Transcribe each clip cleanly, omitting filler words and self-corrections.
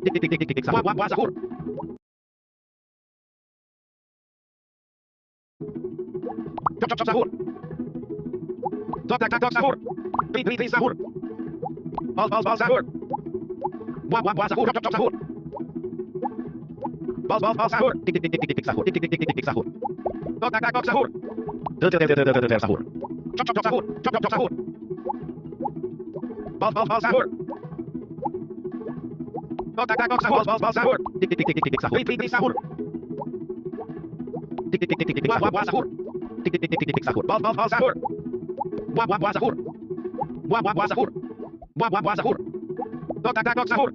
Tik tik tik tik tik tik sahur. Buah sahur. Cop cop cop sahur. Tok tak tak tok sahur. Tri tri tri sahur. Bal sahur. Buah sahur. Cop cop cop sahur. Bal sahur. Tik tik tik tik tik tik sahur. Tik tik tik tik tik tik sahur. Tok tak tak tok sahur. Ter sahur. Cop cop cop sahur. Cop cop cop sahur. Bal sahur. Tok tak tak tok sahur. Bal sahur. Tik tik tik tik tik tik sahur. Tri tri sahur. Tik tik tik tik tik buah sahur. Tik tik tik tik tik sahur. Bal sahur. Buah sahur. Buah sahur. Buah sahur. Tok tak tak tok sahur.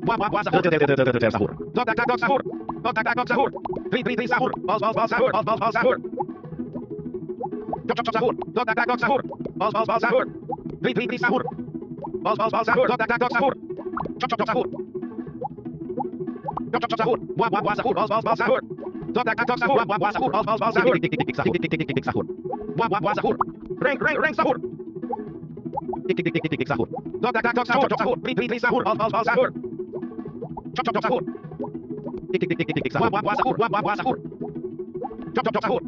Buah sahur. Ter sahur. Tok tak tak tok sahur. Tok tak tak tok sahur. Tri tri tri sahur. Bal sahur. Bal sahur. Cop cop cop sahur. Tok tak tak tok sahur. Bal sahur. Tri tri tri sahur. Bal sahur. Tok tak tak tok sahur. Cop cop cop sahur. Cop cop cop sahur. Buah sahur. Bal sahur. Tok tak tak tok sahur. Buah sahur. Bal sahur. Tik tik tik tik sahur. Tik tik tik tik sahur. Buah sahur. Reng sahur. Tik tik tik tik tik sahur. Tok tak tak tok sahur. Cop sahur. Tri tri tri sahur. Bal sahur. Cop cop cop sahur. Tik tik tik tik tik sahur. Buah sahur. Cop cop cop sahur.